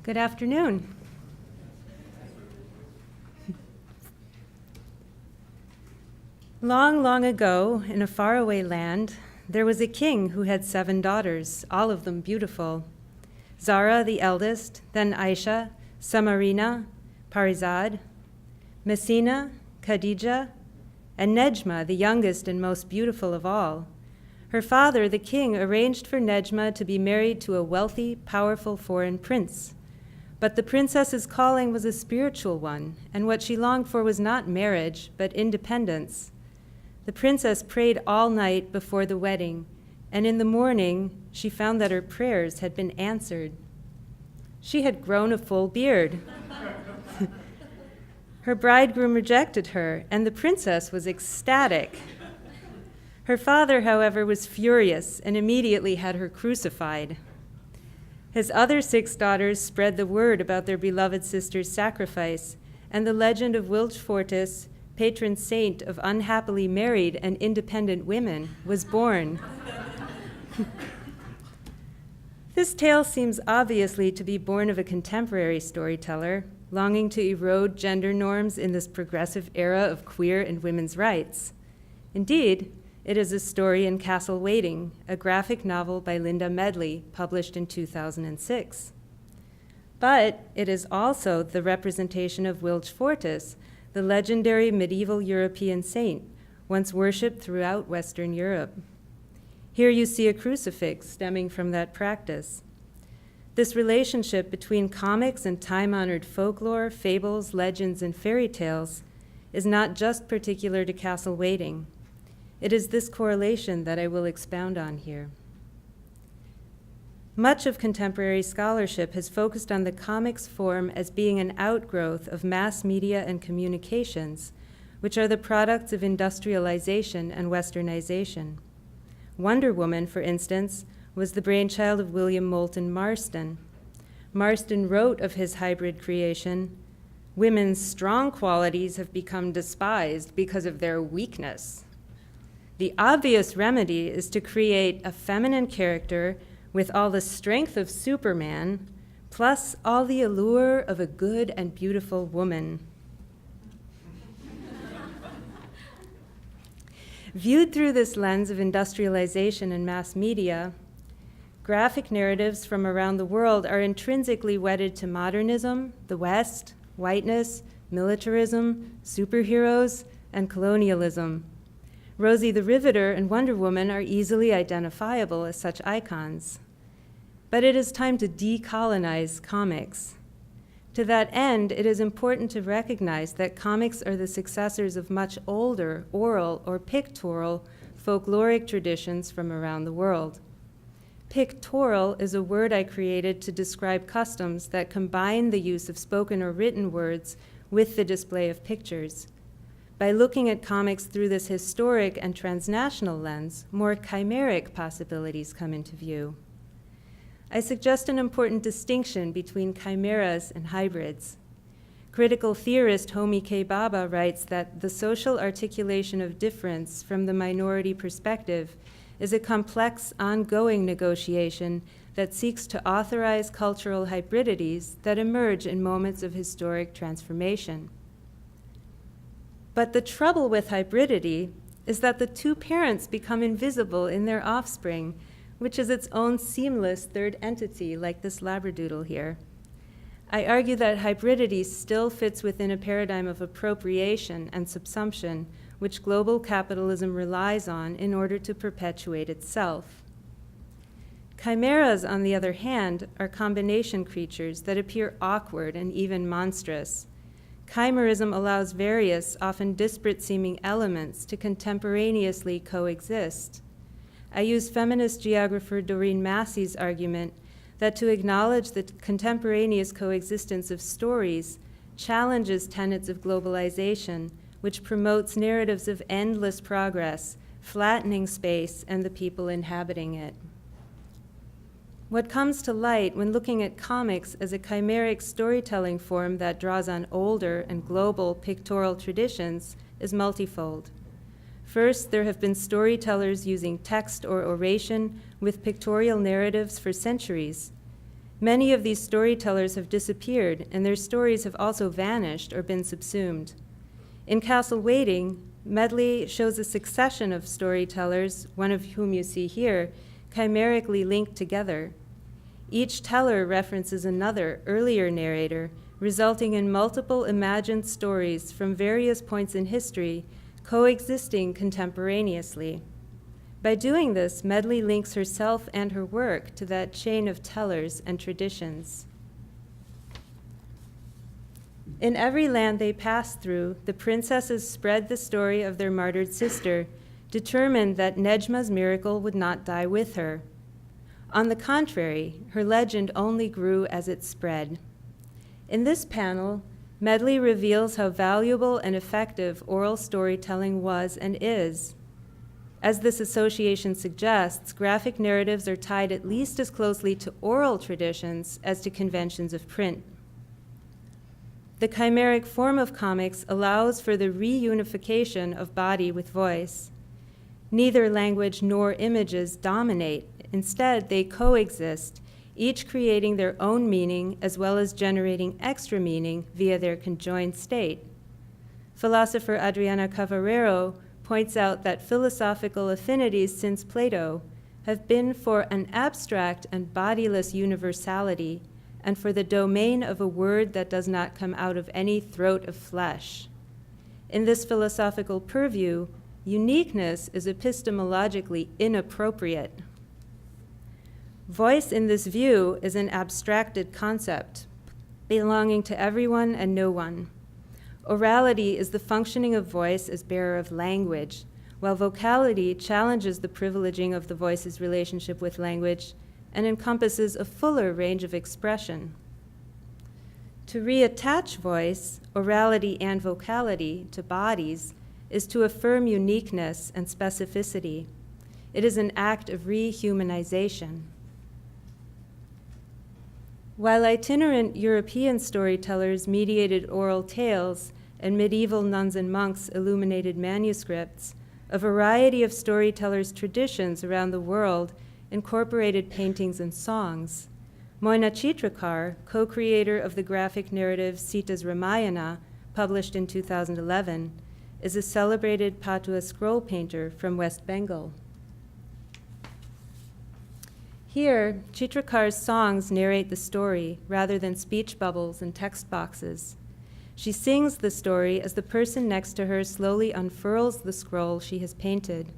Good afternoon. Long, long ago, in a faraway land, there was a king who had 7 daughters, all of them beautiful. Zara, the eldest, then Aisha, Samarina, Parizad, Messina, Khadija, and Nejma, the youngest and most beautiful of all. Her father, the king, arranged for Nejma to be married to a wealthy, powerful foreign prince. But the princess's calling was a spiritual one, and what she longed for was not marriage, but independence. The princess prayed all night before the wedding, and in the morning she found that her prayers had been answered. She had grown a full beard. Her bridegroom rejected her, and the princess was ecstatic. Her father, however, was furious and immediately had her crucified. His other 6 daughters spread the word about their beloved sister's sacrifice, and the legend of Wilgefortis, patron saint of unhappily married and independent women, was born. This tale seems obviously to be born of a contemporary storyteller, longing to erode gender norms in this progressive era of queer and women's rights. Indeed, it is a story in Castle Waiting, a graphic novel by Linda Medley, published in 2006. But it is also the representation of Wilgefortis, the legendary medieval European saint, once worshipped throughout Western Europe. Here you see a crucifix stemming from that practice. This relationship between comics and time-honored folklore, fables, legends, and fairy tales is not just particular to Castle Waiting. It is this correlation that I will expound on here. Much of contemporary scholarship has focused on the comics form as being an outgrowth of mass media and communications, which are the products of industrialization and westernization. Wonder Woman, for instance, was the brainchild of William Moulton Marston. Marston wrote of his hybrid creation, "Women's strong qualities have become despised because of their weakness. The obvious remedy is to create a feminine character with all the strength of Superman, plus all the allure of a good and beautiful woman." Viewed through this lens of industrialization and mass media, graphic narratives from around the world are intrinsically wedded to modernism, the West, whiteness, militarism, superheroes, and colonialism. Rosie the Riveter and Wonder Woman are easily identifiable as such icons. But it is time to decolonize comics. To that end, it is important to recognize that comics are the successors of much older oral or pictorial folkloric traditions from around the world. Pictorial is a word I created to describe customs that combine the use of spoken or written words with the display of pictures. By looking at comics through this historic and transnational lens, more chimeric possibilities come into view. I suggest an important distinction between chimeras and hybrids. Critical theorist Homi K. Bhabha writes that the social articulation of difference from the minority perspective is a complex, ongoing negotiation that seeks to authorize cultural hybridities that emerge in moments of historic transformation. But the trouble with hybridity is that the 2 parents become invisible in their offspring, which is its own seamless third entity, like this labradoodle here. I argue that hybridity still fits within a paradigm of appropriation and subsumption, which global capitalism relies on in order to perpetuate itself. Chimeras, on the other hand, are combination creatures that appear awkward and even monstrous. Chimerism allows various, often disparate-seeming elements to contemporaneously coexist. I use feminist geographer Doreen Massey's argument that to acknowledge the contemporaneous coexistence of stories challenges tenets of globalization, which promotes narratives of endless progress, flattening space and the people inhabiting it. What comes to light when looking at comics as a chimeric storytelling form that draws on older and global pictorial traditions is multifold. First, there have been storytellers using text or oration with pictorial narratives for centuries. Many of these storytellers have disappeared, and their stories have also vanished or been subsumed. In Castle Waiting, Medley shows a succession of storytellers, one of whom you see here, chimerically linked together. Each teller references another, earlier narrator, resulting in multiple imagined stories from various points in history, coexisting contemporaneously. By doing this, Medley links herself and her work to that chain of tellers and traditions. In every land they passed through, the princesses spread the story of their martyred sister, determined that Nejma's miracle would not die with her. On the contrary, her legend only grew as it spread. In this panel, Medley reveals how valuable and effective oral storytelling was and is. As this association suggests, graphic narratives are tied at least as closely to oral traditions as to conventions of print. The chimeric form of comics allows for the reunification of body with voice. Neither language nor images dominate. Instead, they coexist, each creating their own meaning as well as generating extra meaning via their conjoined state. Philosopher Adriana Cavarero points out that philosophical affinities since Plato have been for an abstract and bodiless universality and for the domain of a word that does not come out of any throat of flesh. In this philosophical purview, uniqueness is epistemologically inappropriate. Voice in this view is an abstracted concept, belonging to everyone and no one. Orality is the functioning of voice as bearer of language, while vocality challenges the privileging of the voice's relationship with language and encompasses a fuller range of expression. To reattach voice, orality, and vocality to bodies is to affirm uniqueness and specificity. It is an act of rehumanization. While itinerant European storytellers mediated oral tales and medieval nuns and monks illuminated manuscripts, a variety of storytellers' traditions around the world incorporated paintings and songs. Moina Chitrakar, co-creator of the graphic narrative Sita's Ramayana, published in 2011, is a celebrated Patua scroll painter from West Bengal. Here, Chitrakar's songs narrate the story rather than speech bubbles and text boxes. She sings the story as the person next to her slowly unfurls the scroll she has painted.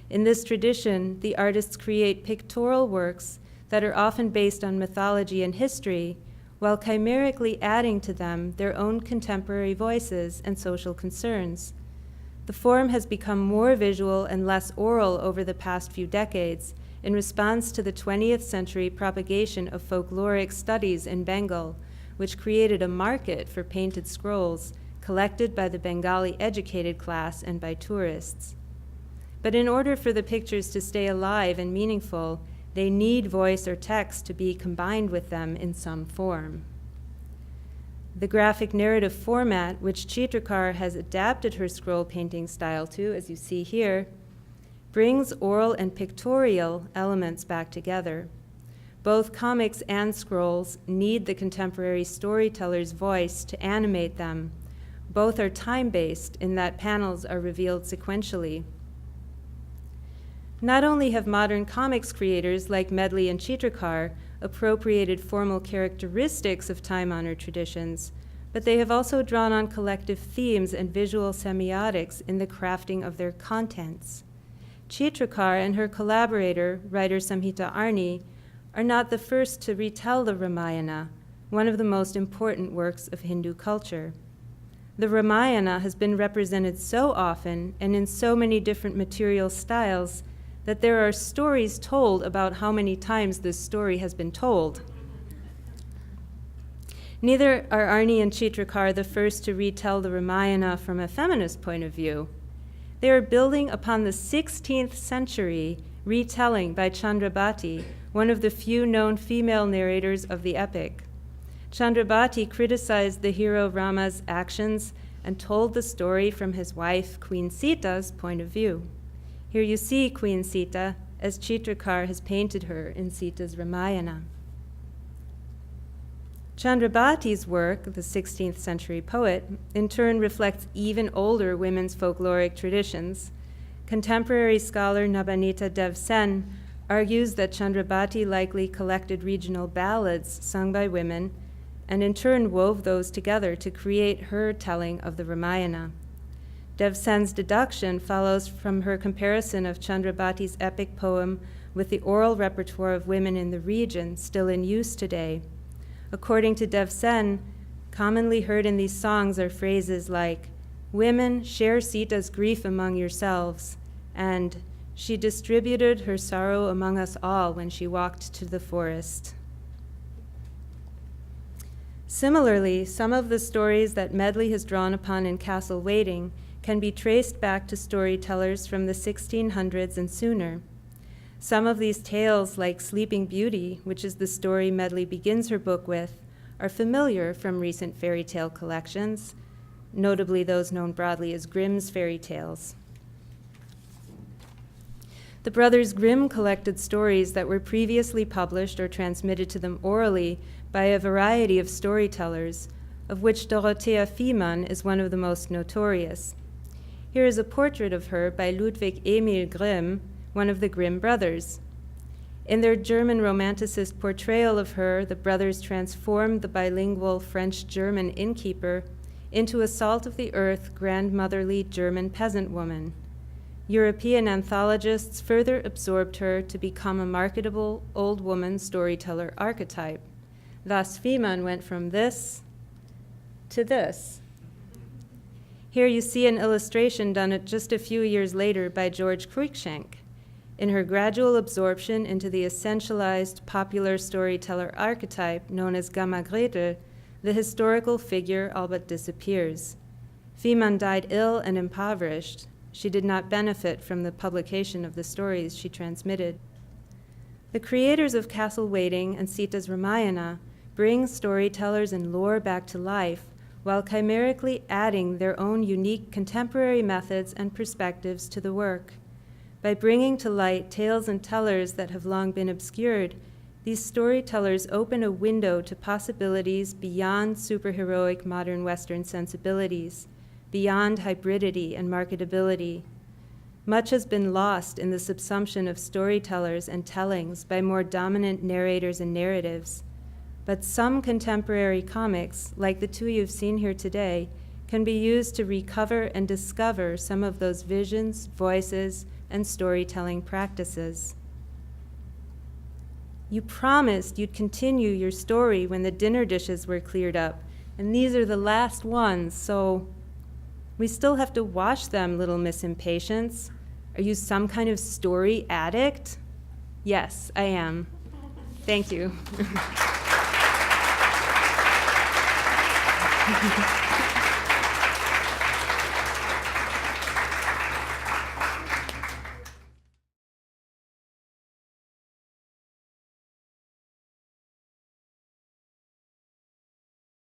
In this tradition, the artists create pictorial works that are often based on mythology and history, while chimerically adding to them their own contemporary voices and social concerns. The form has become more visual and less oral over the past few decades, in response to the 20th century propagation of folkloric studies in Bengal, which created a market for painted scrolls collected by the Bengali educated class and by tourists. But in order for the pictures to stay alive and meaningful, they need voice or text to be combined with them in some form. The graphic narrative format, which Chitrakar has adapted her scroll painting style to, as you see here, brings oral and pictorial elements back together. Both comics and scrolls need the contemporary storyteller's voice to animate them. Both are time-based in that panels are revealed sequentially. Not only have modern comics creators like Medley and Chitrakar appropriated formal characteristics of time-honored traditions, but they have also drawn on collective themes and visual semiotics in the crafting of their contents. Chitrakar and her collaborator, writer Samhita Arni, are not the first to retell the Ramayana, one of the most important works of Hindu culture. The Ramayana has been represented so often and in so many different material styles that there are stories told about how many times this story has been told. Neither are Arni and Chitrakar the first to retell the Ramayana from a feminist point of view. They are building upon the 16th century retelling by Chandrabati, one of the few known female narrators of the epic. Chandrabati criticized the hero Rama's actions and told the story from his wife, Queen Sita's point of view. Here you see Queen Sita as Chitrakar has painted her in Sita's Ramayana. Chandrabhati's work, the 16th century poet, in turn reflects even older women's folkloric traditions. Contemporary scholar Nabanita Dev Sen argues that Chandrabhati likely collected regional ballads sung by women and in turn wove those together to create her telling of the Ramayana. Dev Sen's deduction follows from her comparison of Chandrabhati's epic poem with the oral repertoire of women in the region still in use today. According to Dev Sen, commonly heard in these songs are phrases like, "Women, share Sita's grief among yourselves," and "She distributed her sorrow among us all when she walked to the forest." Similarly, some of the stories that Medley has drawn upon in Castle Waiting can be traced back to storytellers from the 1600s and sooner. Some of these tales, like Sleeping Beauty, which is the story Medley begins her book with, are familiar from recent fairy tale collections, notably those known broadly as Grimm's fairy tales. The brothers Grimm collected stories that were previously published or transmitted to them orally by a variety of storytellers, of which Dorothea Fiemann is one of the most notorious. Here is a portrait of her by Ludwig Emil Grimm, one of the Grimm brothers. In their German Romanticist portrayal of her, the brothers transformed the bilingual French-German innkeeper into a salt-of-the-earth, grandmotherly German peasant woman. European anthologists further absorbed her to become a marketable old woman storyteller archetype. Thus, Fiemann went from this to this. Here you see an illustration done just a few years later by George Cruikshank. In her gradual absorption into the essentialized popular storyteller archetype known as Gamma Gretel, the historical figure all but disappears. Fiemann died ill and impoverished. She did not benefit from the publication of the stories she transmitted. The creators of Castle Waiting and Sita's Ramayana bring storytellers and lore back to life while chimerically adding their own unique contemporary methods and perspectives to the work. By bringing to light tales and tellers that have long been obscured, these storytellers open a window to possibilities beyond superheroic modern Western sensibilities, beyond hybridity and marketability. Much has been lost in the subsumption of storytellers and tellings by more dominant narrators and narratives. But some contemporary comics, like the two you've seen here today, can be used to recover and discover some of those visions, voices, and storytelling practices. You promised you'd continue your story when the dinner dishes were cleared up, and these are the last ones, so we still have to wash them, little Miss Impatience. Are you some kind of story addict? Yes, I am. Thank you.